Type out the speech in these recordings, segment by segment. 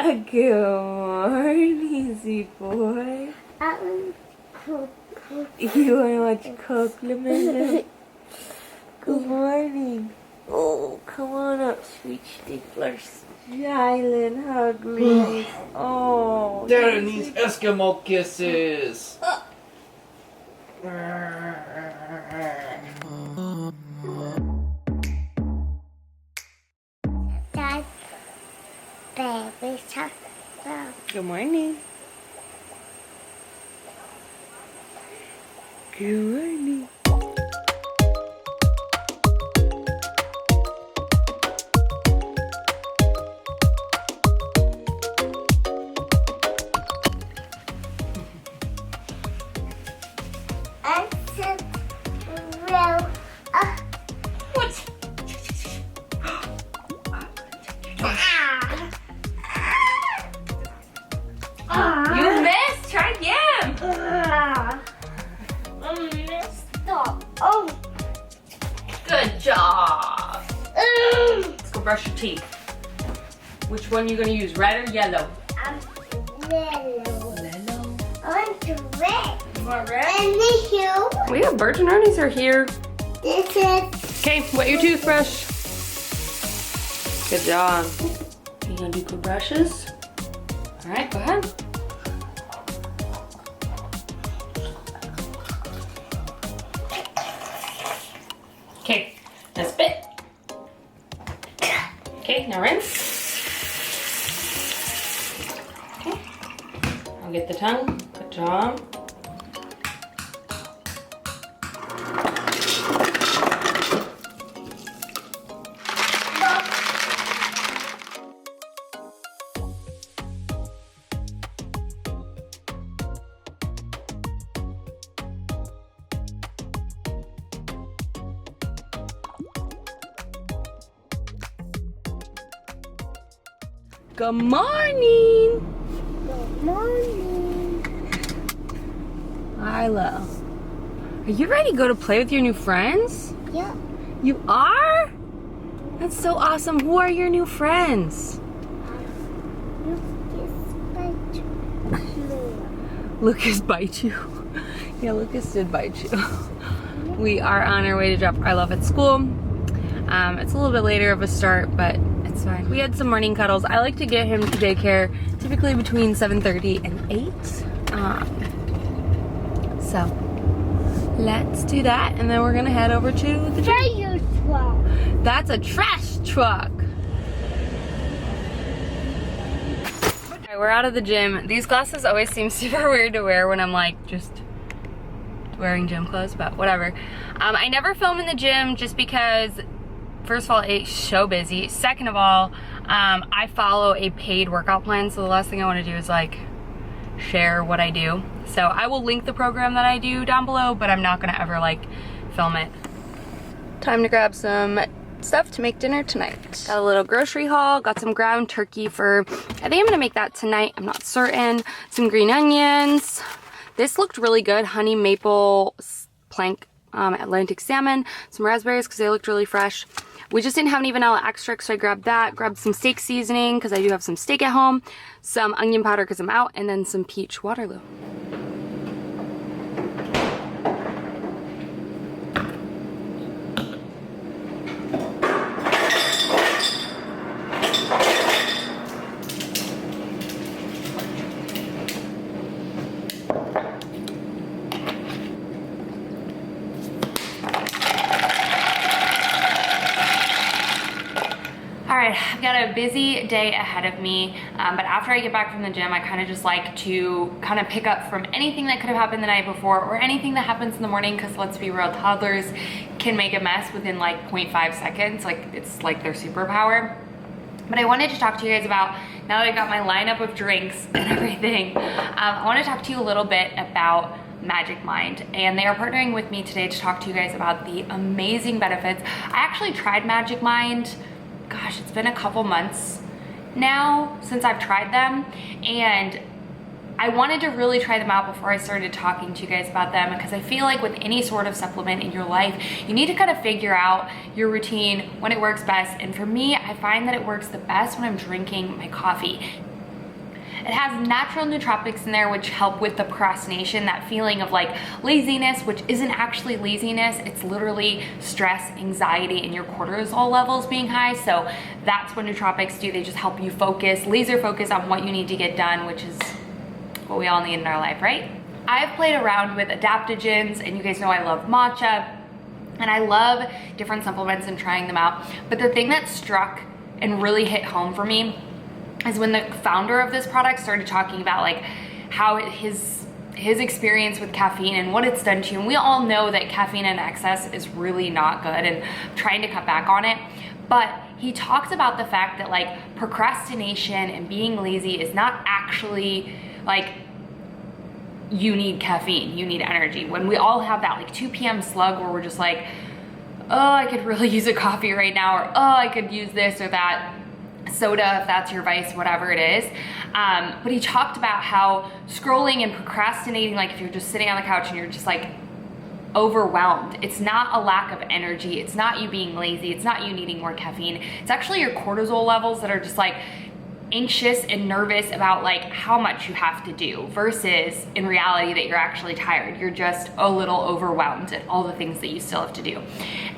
Good morning, sweet boy. You want to watch Coquelume? Good morning. Oh, come on up, sweet sticklers. Rylan, hug me. Oh. Dad needs Eskimo kisses. Dad, baby, talk. Good morning. Good morning. I said, well, What? You missed. Try again. stop. Oh, Good job. Let's go brush your teeth. Which one you gonna use, red or yellow? I'm yellow. Yellow. I want red. You want red? And the hue. We have Bert and Ernie's are here. This is. Okay, wet your toothbrush. Good job. Are you gonna do good brushes? All right, go ahead. Okay, now spit. Okay, now rinse. Okay, I'll get the tongue. Good job. Good morning. Good morning. Lila. Are you ready to go to play with your new friends? Yeah. You are? That's so awesome. Who are your new friends? Lucas bite you. Yeah, Lucas did bite you. We are on our way to drop our love at school. It's a little bit later of a start, but it's fine. We had some morning cuddles. I like to get him to daycare typically between 7:30 and 8. So let's do that, and then we're gonna head over to the Treasure truck. That's a trash truck. Okay, we're out of the gym. These glasses always seem super weird to wear when I'm like just wearing gym clothes, but whatever. I never film in the gym just because, first of all, it's so busy. Second of all, I follow a paid workout plan, so the last thing I want to do is like share what I do. So I will link the program that I do down below, but I'm not gonna ever like film it. Time to grab some stuff to make dinner tonight. Got a little grocery haul, got some ground turkey for, I think I'm gonna make that tonight, I'm not certain. Some green onions. This looked really good, honey maple plank Atlantic salmon, some raspberries because they looked really fresh. We just didn't have any vanilla extract, so I grabbed that. Grabbed some steak seasoning because I do have some steak at home, some onion powder because I'm out, and then some peach Waterloo. I've got a busy day ahead of me, but after I get back from the gym, I kind of just like to kind of pick up from anything that could have happened the night before or anything that happens in the morning, because let's be real, toddlers can make a mess within like 0.5 seconds. Like, it's like their superpower. But I wanted to talk to you guys about, now that I got my lineup of drinks and everything, I want to talk to you a little bit about Magic Mind, and they are partnering with me today to talk to you guys about the amazing benefits. I actually tried Magic Mind, gosh, it's been a couple months now since I've tried them, and I wanted to really try them out before I started talking to you guys about them, because I feel like with any sort of supplement in your life, you need to kind of figure out your routine, when it works best. And for me, I find that it works the best when I'm drinking my coffee. It has natural nootropics in there which help with the procrastination, that feeling of like laziness, which isn't actually laziness. It's literally stress, anxiety, and your cortisol levels being high. So that's what nootropics do. They just help you focus, laser focus on what you need to get done, which is what we all need in our life, right? I've played around with adaptogens, and you guys know I love matcha, and I love different supplements and trying them out. But the thing that struck and really hit home for me is when the founder of this product started talking about like how his experience with caffeine and what it's done to you. And we all know that caffeine in excess is really not good, and trying to cut back on it. But he talked about the fact that like procrastination and being lazy is not actually like you need caffeine, you need energy. When we all have that like 2 p.m. slug where we're just like, oh, I could really use a coffee right now, or oh, I could use this or that soda if that's your vice, whatever it is. But he talked about how scrolling and procrastinating, like if you're just sitting on the couch and you're just like overwhelmed, it's not a lack of energy, it's not you being lazy, it's not you needing more caffeine, it's actually your cortisol levels that are just like anxious and nervous about like how much you have to do, versus in reality that you're actually tired. You're just a little overwhelmed at all the things that you still have to do.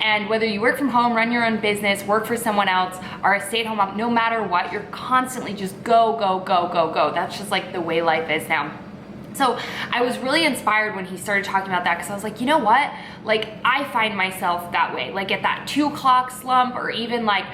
And whether you work from home, run your own business, work for someone else, or a stay-at-home mom, no matter what, you're constantly just go, go, go, go, go. That's just like the way life is now. So I was really inspired when he started talking about that, because I was like, you know what? Like I find myself that way, like at that 2 o'clock slump, or even like,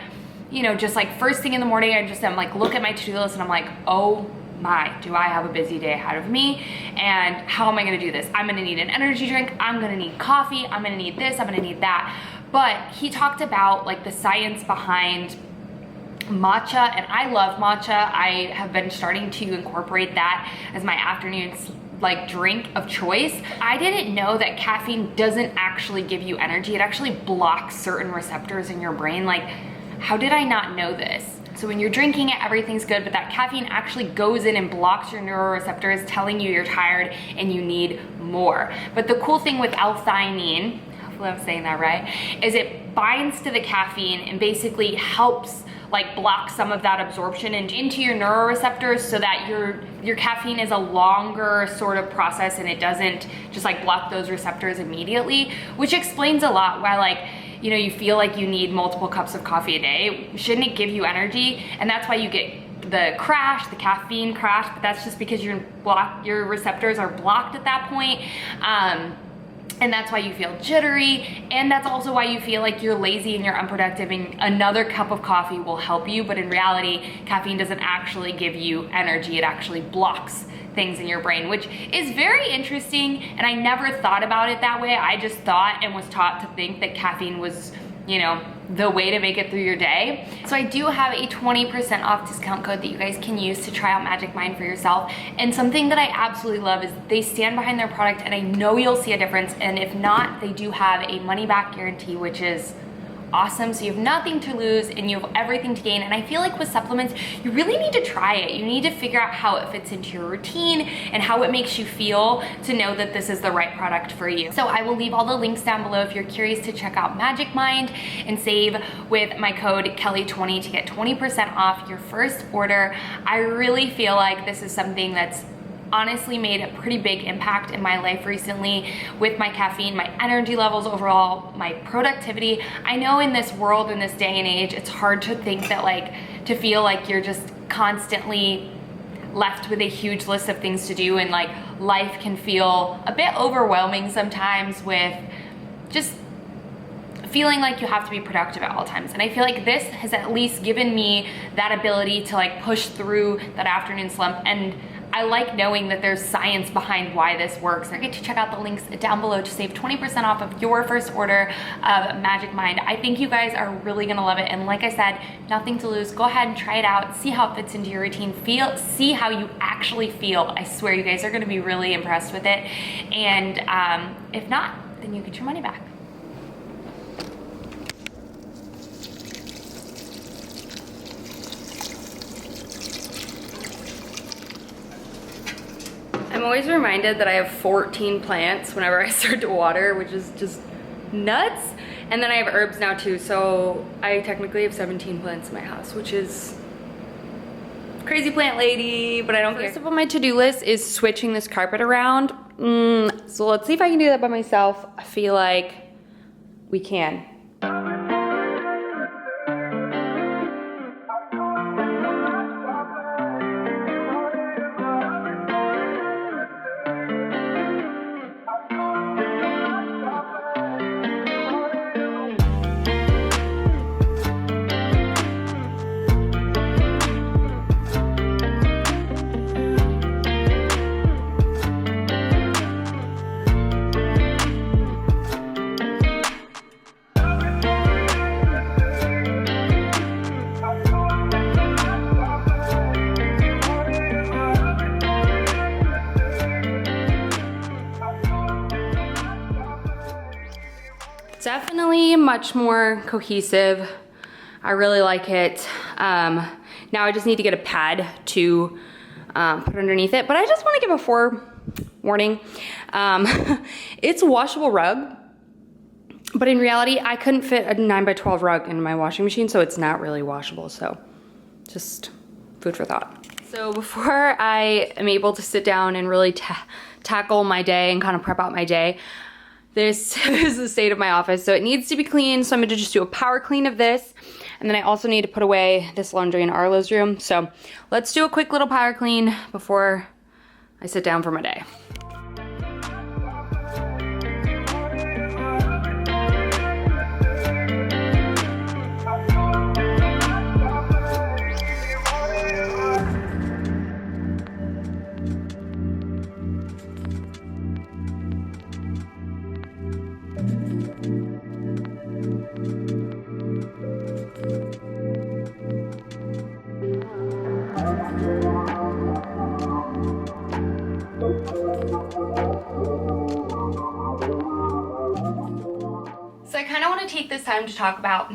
you know, just like first thing in the morning, I'm like, look at my to-do list and I'm like, oh my, do I have a busy day ahead of me? And how am I gonna do this? I'm gonna need an energy drink, I'm gonna need coffee, I'm gonna need this, I'm gonna need that. But he talked about like the science behind matcha, and I love matcha. I have been starting to incorporate that as my afternoon like drink of choice. I didn't know that caffeine doesn't actually give you energy. It actually blocks certain receptors in your brain. Like, how did I not know this? So when you're drinking it, everything's good, but that caffeine actually goes in and blocks your neuroreceptors, telling you you're tired and you need more. But the cool thing with L-theanine, hopefully I'm saying that right, is it binds to the caffeine and basically helps like block some of that absorption into your neuroreceptors, so that your caffeine is a longer sort of process and it doesn't just like block those receptors immediately, which explains a lot why like, you know, you feel like you need multiple cups of coffee a day. Shouldn't it give you energy? And that's why you get the crash, the caffeine crash, but that's just because your receptors are blocked at that point. And that's why you feel jittery, and that's also why you feel like you're lazy and you're unproductive, and another cup of coffee will help you, but in reality, caffeine doesn't actually give you energy, it actually blocks things in your brain, which is very interesting, and I never thought about it that way. I just thought and was taught to think that caffeine was, you know, the way to make it through your day. So I do have a 20% off discount code that you guys can use to try out Magic Mind for yourself. And something that I absolutely love is they stand behind their product, and I know you'll see a difference. And if not, they do have a money back guarantee, which is awesome. So you have nothing to lose and you have everything to gain. And I feel like with supplements, you really need to try it. You need to figure out how it fits into your routine and how it makes you feel to know that this is the right product for you. So I will leave all the links down below if you're curious to check out Magic Mind and save with my code Kelly20 to get 20% off your first order. I really feel like this is something that's honestly made a pretty big impact in my life recently with my caffeine, my energy levels overall, my productivity. I know in this world, in this day and age, it's hard to think that like, to feel like you're just constantly left with a huge list of things to do, and like life can feel a bit overwhelming sometimes with just feeling like you have to be productive at all times. And I feel like this has at least given me that ability to like push through that afternoon slump, and I like knowing that there's science behind why this works. I get to check out the links down below to save 20% off of your first order of Magic Mind. I think you guys are really gonna love it. And like I said, nothing to lose. Go ahead and try it out. See how it fits into your routine. See how you actually feel. I swear you guys are gonna be really impressed with it. And if not, then you get your money back. I'm always reminded that I have 14 plants whenever I start to water, which is just nuts. And then I have herbs now too, so I technically have 17 plants in my house, which is crazy plant lady, but I don't care. First up on my to-do list is switching this carpet around. So let's see if I can do that by myself. I feel like we can. Definitely much more cohesive. I really like it. Now I just need to get a pad to put underneath it, but I just want to give a forewarning. It's a washable rug, but in reality, I couldn't fit a 9x12 rug in my washing machine, so it's not really washable. So just food for thought. So before I am able to sit down and really tackle my day and kind of prep out my day, this is the state of my office. So it needs to be clean. So I'm gonna just do a power clean of this. And then I also need to put away this laundry in Arlo's room. So let's do a quick little power clean before I sit down for my day. So I kind of want to take this time to talk about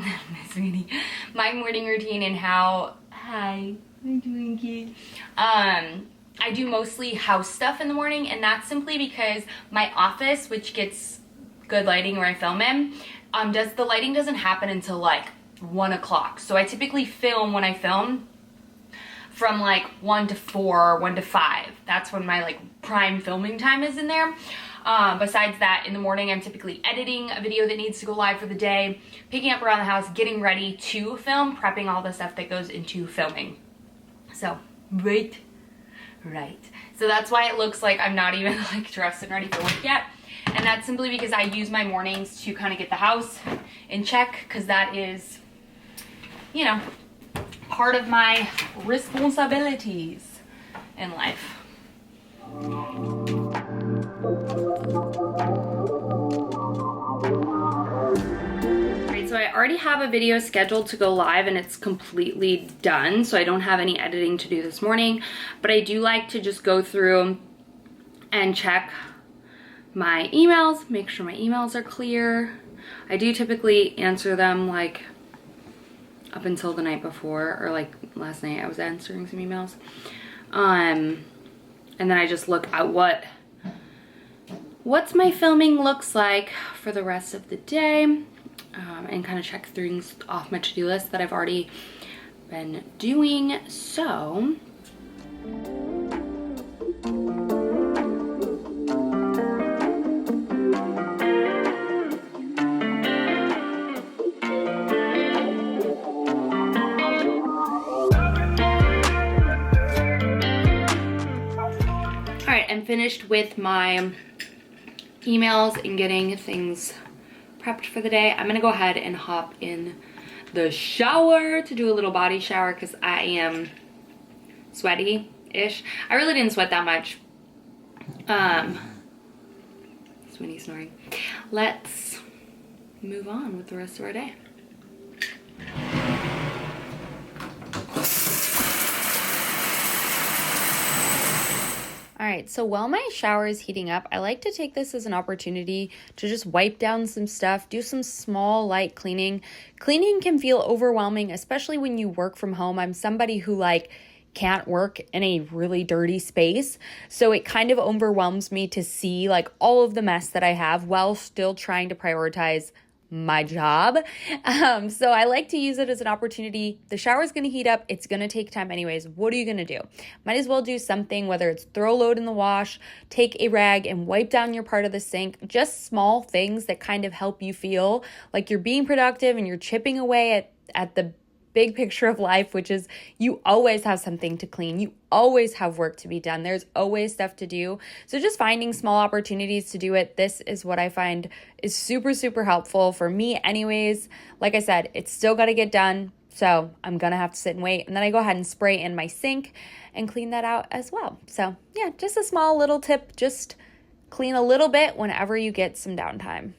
my morning routine and how, hi, I'm doing good. I do mostly house stuff in the morning, and that's simply because my office, which gets good lighting where I film in, the lighting doesn't happen until like 1 o'clock. So I typically film when I film from like 1 to 4, 1 to 5. That's when my like prime filming time is in there. Besides that, in the morning, I'm typically editing a video that needs to go live for the day, picking up around the house, getting ready to film, prepping all the stuff that goes into filming. So, right. So that's why it looks like I'm not even like dressed and ready for work yet. And that's simply because I use my mornings to kind of get the house in check, because that is, you know, part of my responsibilities in life. Alright, so I already have a video scheduled to go live and it's completely done, so I don't have any editing to do this morning, but I do like to just go through and check my emails, make sure my emails are clear. I do typically answer them like up until the night before, or like last night I was answering some emails. And then I just look at what's my filming looks like for the rest of the day, and kind of check things off my to-do list that I've already been doing. So I'm finished with my emails and getting things prepped for the day. I'm gonna go ahead and hop in the shower to do a little body shower because I am sweaty-ish. I really didn't sweat that much. Sweeney snoring. Let's move on with the rest of our day. All right, so while my shower is heating up, I like to take this as an opportunity to just wipe down some stuff, do some small light cleaning. Cleaning can feel overwhelming, especially when you work from home. I'm somebody who can't work in a really dirty space, so it kind of overwhelms me to see all of the mess that I have while still trying to prioritize my job. So I like to use it as an opportunity. The shower's going to heat up. It's going to take time anyways. What are you going to do? Might as well do something, whether it's throw a load in the wash, take a rag and wipe down your part of the sink. Just small things that kind of help you feel like you're being productive and you're chipping away at the big picture of life, which is you always have something to clean. You always have work to be done. There's always stuff to do. So just finding small opportunities to do it. This is what I find is super, super helpful for me anyways. Like I said, it's still got to get done. So I'm going to have to sit and wait. And then I go ahead and spray in my sink and clean that out as well. So yeah, just a small little tip. Just clean a little bit whenever you get some downtime.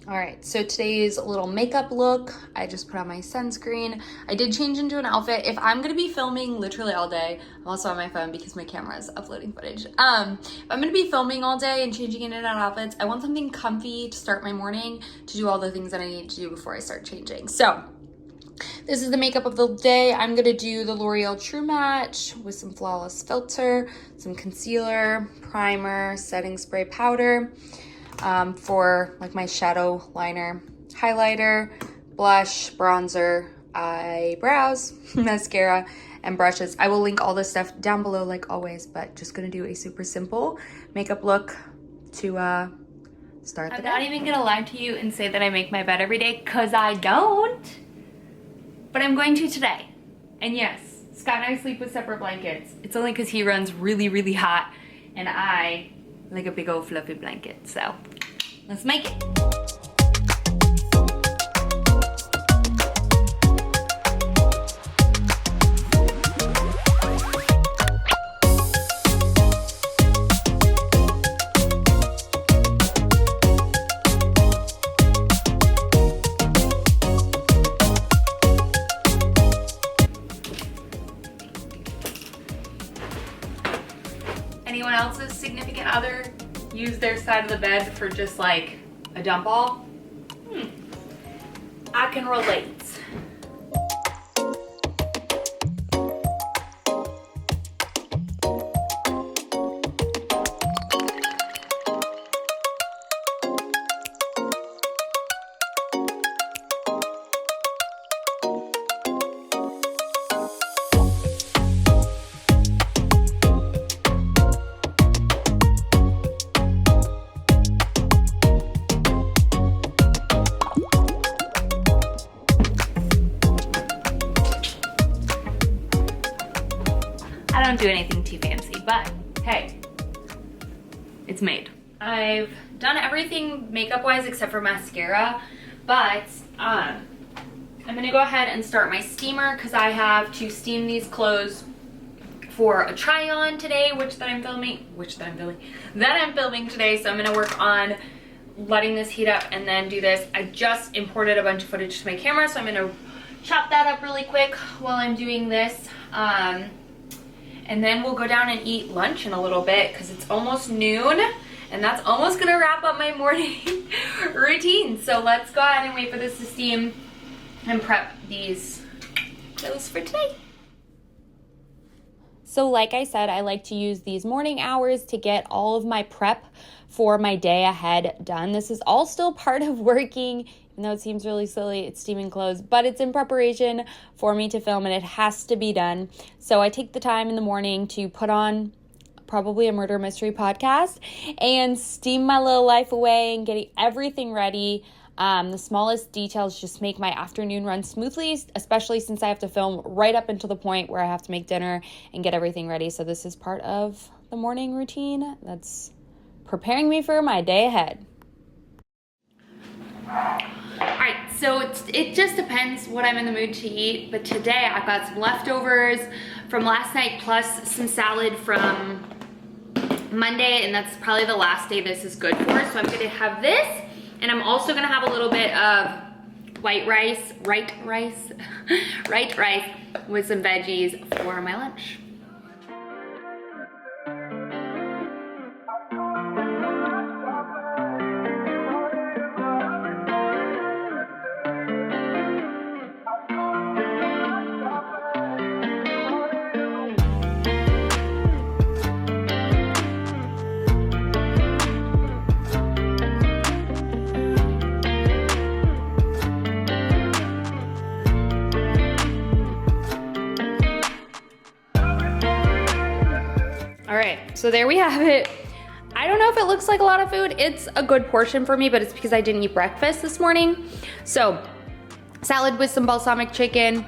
All right, so today's little makeup look, I just put on my sunscreen. I did change into an outfit. If I'm gonna be filming literally all day, I'm also on my phone because my camera is uploading footage. If I'm gonna be filming all day and changing in and out outfits, I want something comfy to start my morning, to do all the things that I need to do before I start changing. So this is the makeup of the day. I'm gonna do the L'Oreal True Match with some Flawless Filter, some concealer, primer, setting spray powder. For like my shadow liner, highlighter, blush, bronzer, eyebrows, mascara, and brushes. I will link all this stuff down below like always, but just gonna do a super simple makeup look to start the day. I'm not even gonna lie to you and say that I make my bed every day, cause I don't, but I'm going to today. And yes, Scott and I sleep with separate blankets. It's only cause he runs really, really hot and I like a big old fluffy blanket. So let's make it. Anyone else's significant other use their side of the bed for just like a dump all? I can relate. I don't do anything too fancy, but hey, it's made. I've done everything makeup-wise except for mascara, but I'm gonna go ahead and start my steamer because I have to steam these clothes for a try-on today, that I'm filming today. So I'm gonna work on letting this heat up and then do this. I just imported a bunch of footage to my camera, so I'm gonna chop that up really quick while I'm doing this. And then we'll go down and eat lunch in a little bit because it's almost noon and that's almost gonna wrap up my morning routine. So let's go ahead and wait for this to steam and prep these clothes for today. So like I said, I like to use these morning hours to get all of my prep for my day ahead done. This is all still part of working, even though it seems really silly, it's steaming clothes, but it's in preparation for me to film and it has to be done. So I take the time in the morning to put on probably a murder mystery podcast and steam my little life away and getting everything ready. The smallest details just make my afternoon run smoothly, especially since I have to film right up until the point where I have to make dinner and get everything ready. So this is part of the morning routine that's preparing me for my day ahead. Alright, so it just depends what I'm in the mood to eat, but today I've got some leftovers from last night plus some salad from Monday, and that's probably the last day this is good for. So I'm going to have this And I'm also gonna have a little bit of white rice with some veggies for my lunch. All right, so there we have it. I don't know if it looks like a lot of food. It's a good portion for me, but it's because I didn't eat breakfast this morning. So salad with some balsamic chicken,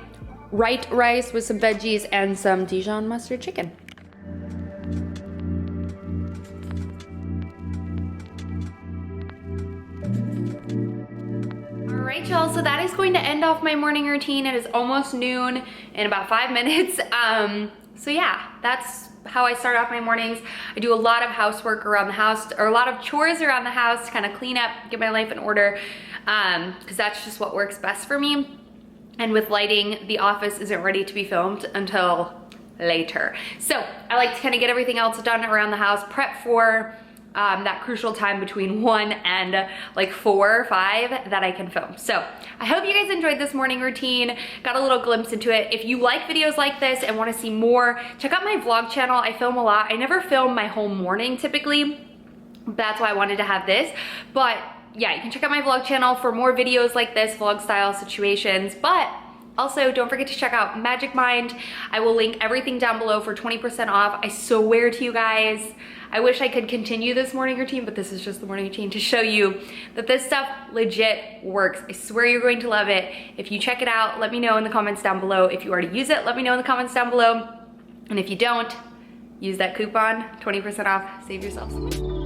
white rice with some veggies, and some Dijon mustard chicken. All right, y'all, so that is going to end off my morning routine. It is almost noon in about 5 minutes. So yeah, that's how I start off my mornings. I do a lot of housework around the house, or a lot of chores around the house to kind of clean up, get my life in order, because that's just what works best for me. And with lighting, the office isn't ready to be filmed until later. So I like to kind of get everything else done around the house, prep for that crucial time between 1 and like 4 or 5 that I can film. So I hope you guys enjoyed this morning routine, got a little glimpse into it. If you like videos like this and want to see more, check out my vlog channel. I film a lot. I never film my whole morning typically. That's why I wanted to have this. But yeah, you can check out my vlog channel for more videos like this, vlog style situations. But also, don't forget to check out Magic Mind. I will link everything down below for 20% off. I swear to you guys, I wish I could continue this morning routine, but this is just the morning routine to show you that this stuff legit works. I swear you're going to love it. If you check it out, let me know in the comments down below. If you already use it, let me know in the comments down below. And if you don't, use that coupon, 20% off, save yourself some money.